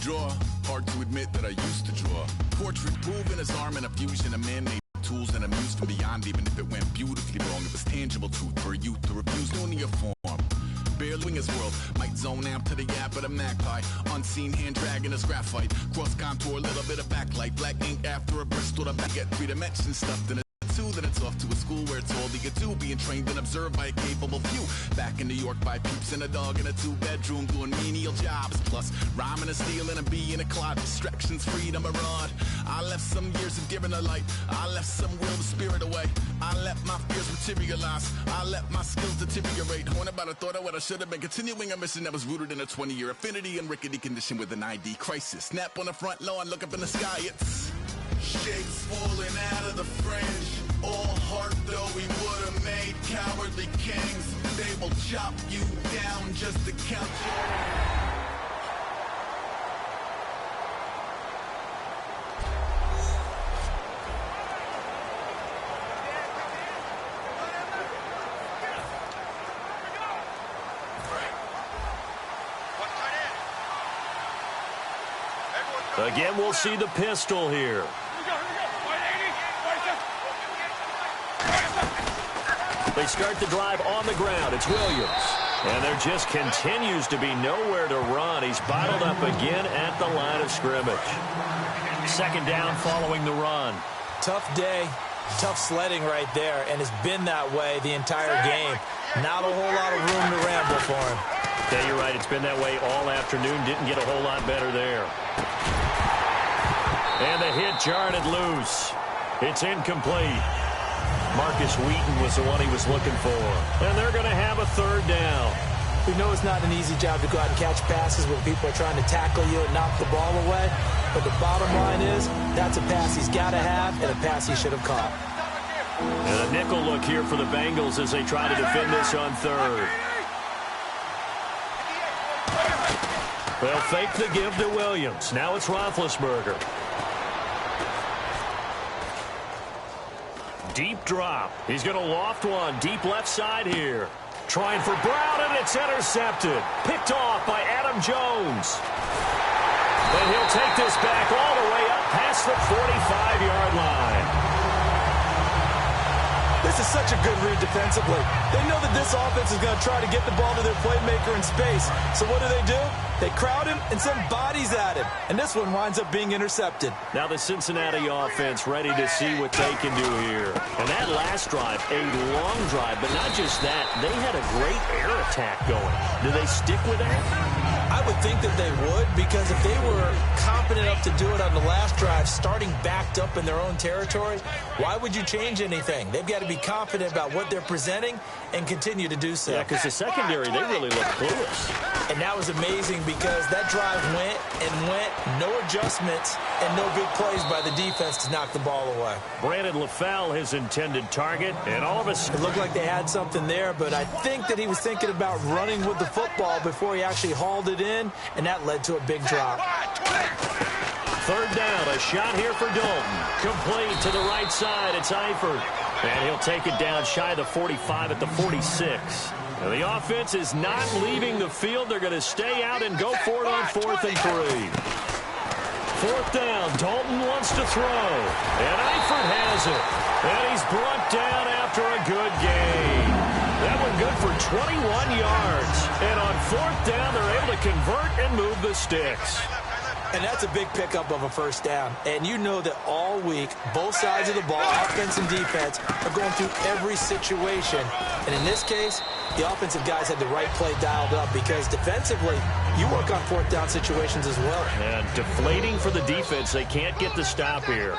draw. Hard to admit that I used to draw. Portrait proven as arm and a fusion of man-made tools and I'm used from beyond. Even if it went beautifully wrong, it was tangible truth for a youth to refuse linear form. Barely wing his world, might zone amp to the yap of a magpie. Unseen hand dragging his graphite. Cross contour, a little bit of backlight. Black ink after a Bristol to back at 3 dimensions stuffed in a two. Then it's off to a school where it's all you get to. Being trained and observed by a capable few. Back in New York by peeps and a dog in a 2-bedroom doing menial jobs. Plus rhyming and stealing and being a clod. Distractions, freedom, a rod. I left some years of giving a light. I left some will, the spirit away. I let my fears materialize. I let my skills deteriorate. Horn about a thought of what I should have been. Continuing a mission that was rooted in a 20-year affinity and rickety condition with an ID crisis. Snap on the front lawn, look up in the sky. It's shapes falling out of the fringe. All heart though we would have made cowardly kings. They will chop you down just to count you. Again, we'll see the pistol here. They start the drive on the ground. It's Williams. And there just continues to be nowhere to run. He's bottled up again at the line of scrimmage. Second down following the run. Tough day, tough sledding right there, and it's been that way the entire game. Not a whole lot of room to ramble for him. Yeah, you're right. It's been that way all afternoon. Didn't get a whole lot better there. And the hit jarred it loose. It's incomplete. Marcus Wheaton was the one he was looking for. And they're going to have a third down. We know it's not an easy job to go out and catch passes when people are trying to tackle you and knock the ball away. But the bottom line is, that's a pass he's got to have and a pass he should have caught. And a nickel look here for the Bengals as they try to defend this on third. They'll fake the give to Williams. Now it's Roethlisberger. Deep drop. He's going to loft one. Deep left side here. Trying for Brown, and it's intercepted. Picked off by Adam Jones. And he'll take this back all the way up past the 45-yard line. This is such a good read defensively. They know that this offense is going to try to get the ball to their playmaker in space. So what do? They crowd him and send bodies at him. And this one winds up being intercepted. Now the Cincinnati offense ready to see what they can do here. And that last drive, a long drive, but not just that. They had a great air attack going. Do they stick with that? I would think that they would, because if they were confident enough to do it on the last drive, starting backed up in their own territory, why would you change anything? They've got to be confident about what they're presenting and continue to do so. Yeah, because the secondary, they really look clueless. And that was amazing because that drive went and went, no adjustments, and no big plays by the defense to knock the ball away. Brandon LaFell, his intended target, and all of us. It looked like they had something there, but I think that he was thinking about running with the football before he actually hauled it in, and that led to a big drop. Third down, a shot here for Dalton. Complete to the right side, it's Eifert. And he'll take it down shy of the 45 at the 46. Now the offense is not leaving the field. They're going to stay out and go for it on 4th and 3. Fourth down, Dalton wants to throw. And Eifert has it. And he's brought down after a good gain. That one good for 21 yards. And on 4th down, they're able to convert and move the sticks. And that's a big pickup of a first down. And you know that all week, both sides of the ball, offense and defense, are going through every situation. And in this case, the offensive guys had the right play dialed up because defensively, you work on 4th down situations as well. And deflating for the defense. They can't get the stop here.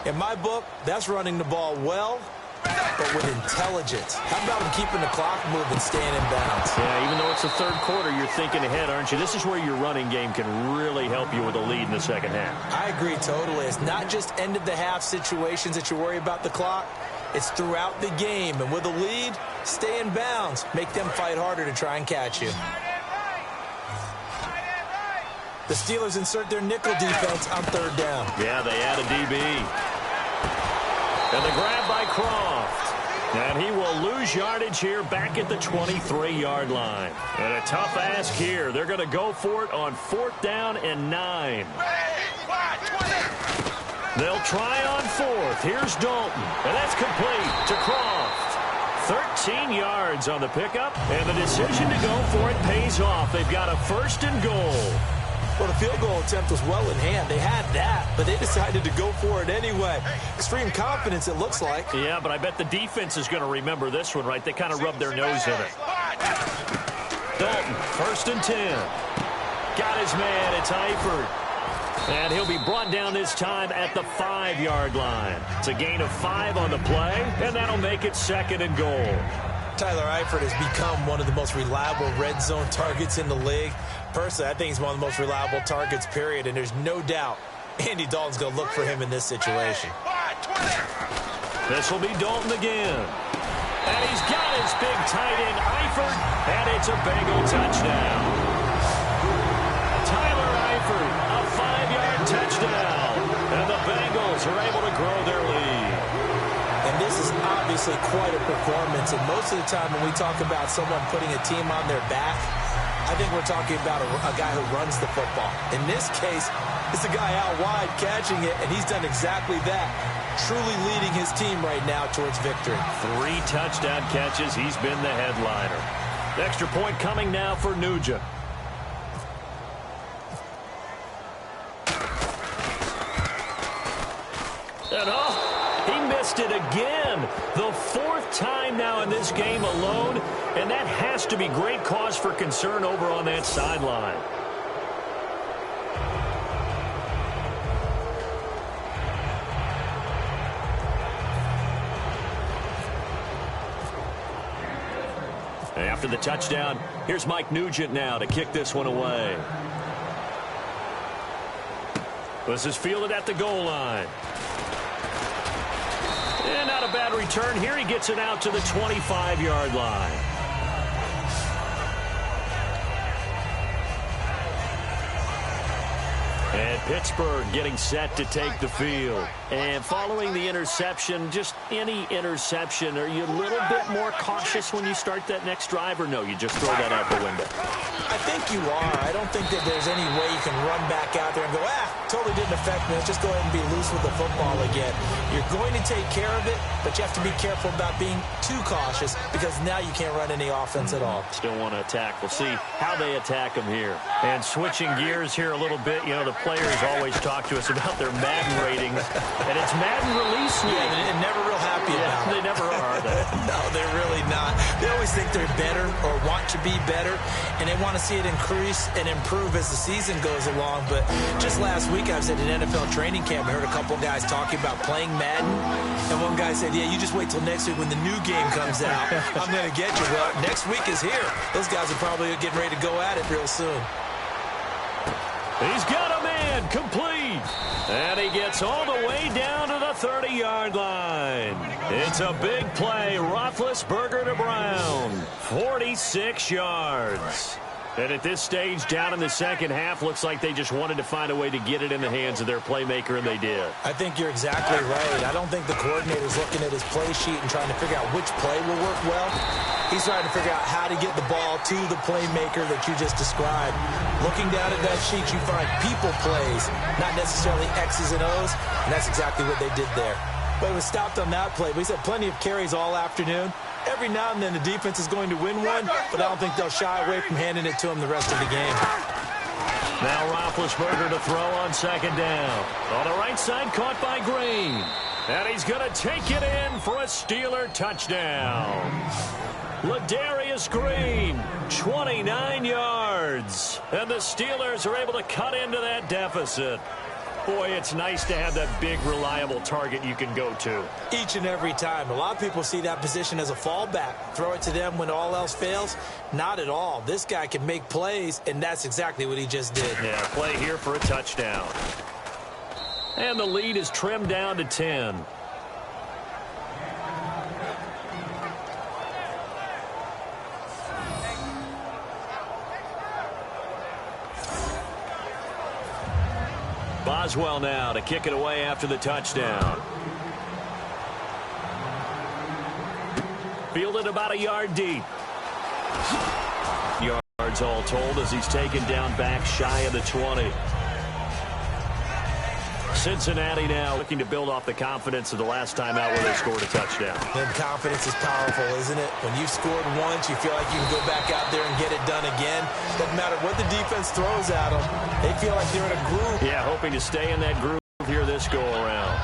In my book, that's running the ball well, but with intelligence. How about him keeping the clock moving, staying in bounds? Yeah, even though it's the third quarter, you're thinking ahead, aren't you? This is where your running game can really help you with a lead in the second half. I agree totally. It's not just end-of-the-half situations that you worry about the clock. It's throughout the game. And with a lead, stay in bounds. Make them fight harder to try and catch you. The Steelers insert their nickel defense on 3rd down. Yeah, they add a DB. And the grab by Croft. And he will lose yardage here back at the 23-yard line. And a tough ask here. They're going to go for it on 4th down and 9. They'll try on 4th. Here's Dalton. And that's complete to Croft. 13 yards on the pickup. And the decision to go for it pays off. They've got a 1st and goal. Well, the field goal attempt was well in hand. They had that, but they decided to go for it anyway. Extreme confidence, it looks like. Yeah, but I bet the defense is going to remember this one, right? They kind of rubbed their nose in it. Dalton, 1st and 10. Got his man. It's Eifert. And he'll be brought down this time at the 5-yard line. It's a gain of 5 on the play, and that'll make it 2nd and goal. Tyler Eifert has become one of the most reliable red zone targets in the league. Personally, I think he's one of the most reliable targets, period, and there's no doubt Andy Dalton's going to look for him in this situation. This will be Dalton again. And he's got his big tight end, Eifert, and it's a Bengal touchdown. Tyler Eifert, a 5-yard touchdown, and the Bengals are able to grow their lead. And this is obviously quite a performance, and most of the time when we talk about someone putting a team on their back, I think we're talking about a guy who runs the football. In this case, it's a guy out wide catching it, and he's done exactly that, truly leading his team right now towards victory. 3 touchdown catches. He's been the headliner. Extra point coming now for Nugent. And he missed it again. The 4th time now in this game alone, and that has to be great cause for concern over on that sideline. After the touchdown, here's Mike Nugent now to kick this one away. This is fielded at the goal line. And not a bad return here. He gets it out to the 25-yard line. And Pittsburgh getting set to take the field. And following the interception, just any interception, are you a little bit more cautious when you start that next drive, or no, you just throw that out the window? I think you are. I don't think that there's any way you can run back out there and go, totally didn't affect me. Let's just go ahead and be loose with the football again. You're going to take care of it, but you have to be careful about being too cautious because now you can't run any offense at all. Still want to attack. We'll see how they attack them here. And switching gears here a little bit, you know, the players always talk to us about their Madden ratings, and it's Madden release week. Yeah, they're never real happy about it. They never are they? No, they're really not. They always think they're better or want to be better, and they want to see it increase and improve as the season goes along. But just last week, I was at an NFL training camp. I heard a couple guys talking about playing Madden, and one guy said, yeah, you just wait till next week when the new game comes out. I'm going to get you. Well, next week is here. Those guys are probably getting ready to go at it real soon. He's got a man complete. And he gets all the way down to the 30-yard line. It's a big play. Roethlisberger to Brown. 46 yards. And at this stage, down in the second half, looks like they just wanted to find a way to get it in the hands of their playmaker, and they did. I think you're exactly right. I don't think the coordinator's looking at his play sheet and trying to figure out which play will work well. He's trying to figure out how to get the ball to the playmaker that you just described. Looking down at that sheet, you find people plays, not necessarily X's and O's, and that's exactly what they did there. But it was stopped on that play. We had plenty of carries all afternoon. Every now and then the defense is going to win one, but I don't think they'll shy away from handing it to him the rest of the game. Now Roethlisberger to throw on second down. On the right side, caught by Green. And he's going to take it in for a Steeler touchdown. Ladarius Green, 29 yards. And the Steelers are able to cut into that deficit. Boy, it's nice to have that big, reliable target you can go to. Each and every time. A lot of people see that position as a fallback. Throw it to them when all else fails. Not at all. This guy can make plays, and that's exactly what he just did. Yeah, play here for a touchdown. And the lead is trimmed down to 10. Boswell now to kick it away after the touchdown. Fielded about a yard deep. Yards all told as he's taken down back shy of the 20. Cincinnati now looking to build off the confidence of the last time out where they scored a touchdown. And confidence is powerful, isn't it? When you've scored once, you feel like you can go back out there and get it done again. Doesn't matter what the defense throws at them. They feel like they're in a groove. Yeah, hoping to stay in that groove here this go-around.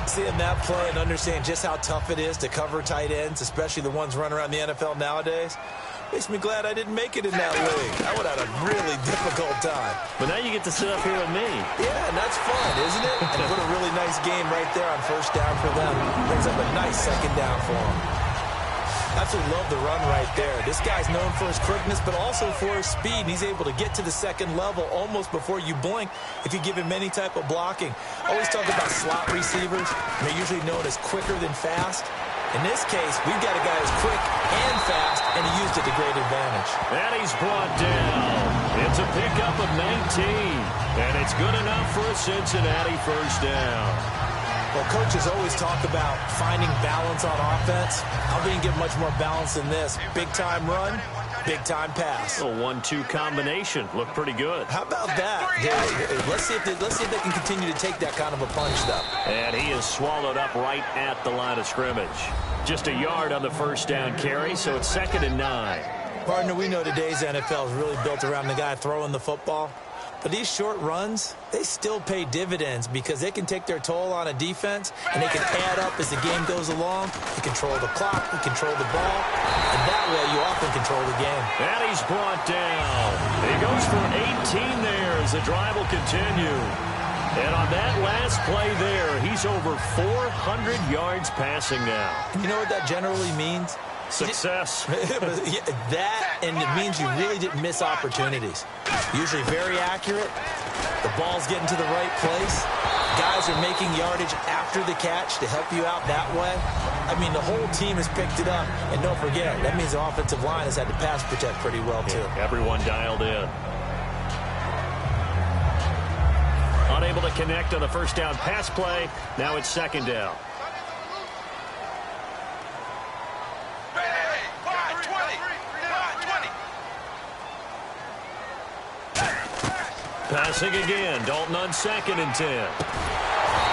Seeing that play and understand just how tough it is to cover tight ends, especially the ones running around the NFL nowadays, makes me glad I didn't make it in that league. I would have had a really difficult time. But now you get to sit up here with me. Yeah, and that's fun, isn't it? And put a really nice game right there on first down for them. Brings up a nice second down for them. Absolutely love the run right there. This guy's known for his quickness, but also for his speed. And he's able to get to the second level almost before you blink if you give him any type of blocking. I always talk about slot receivers. They're usually known as quicker than fast. In this case, we've got a guy who's quick and fast, and he used it to great advantage. And he's brought down. It's a pickup of 19, and it's good enough for a Cincinnati first down. Well, coaches always talk about finding balance on offense. How do you get much more balance than this? Big-time run, big-time pass. A 1-2 combination. Looked pretty good. How about that? Let's see if they can continue to take that kind of a punch, though. And he is swallowed up right at the line of scrimmage. Just a yard on the first down carry, so it's 2nd and 9. Partner, we know today's NFL is really built around the guy throwing the football. But these short runs, they still pay dividends because they can take their toll on a defense, and they can add up as the game goes along. You control the clock, you control the ball, and that way you often control the game. And he's brought down. He goes for 18 there as the drive will continue. And on that last play there, he's over 400 yards passing now. And you know what that generally means? Success. That, and it means you really didn't miss opportunities. Usually very accurate. The ball's getting to the right place. Guys are making yardage after the catch to help you out that way. I mean, the whole team has picked it up. And don't forget, that means the offensive line has had to pass protect pretty well, too. Yeah, everyone dialed in. Unable to connect on the first down pass play. Now it's 2nd down. Passing again. Dalton on 2nd and 10.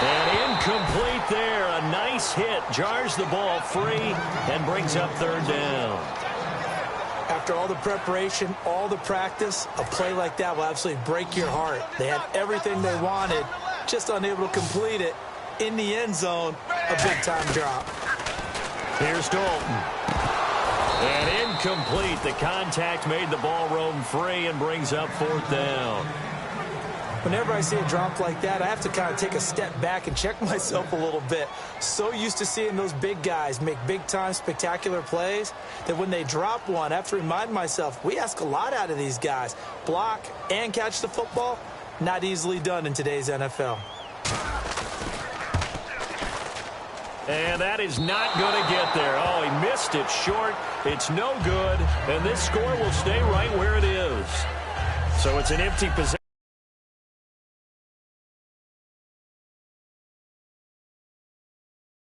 And incomplete there. A nice hit. Jars the ball free and brings up 3rd down. After all the preparation, all the practice, a play like that will absolutely break your heart. They had everything they wanted, just unable to complete it. In the end zone, a big-time drop. Here's Dalton. And incomplete. The contact made the ball roam free and brings up 4th down. Whenever I see a drop like that, I have to kind of take a step back and check myself a little bit. So used to seeing those big guys make big-time spectacular plays that when they drop one, I have to remind myself, we ask a lot out of these guys. Block and catch the football, not easily done in today's NFL. And that is not going to get there. Oh, he missed it short. It's no good. And this score will stay right where it is. So it's an empty possession.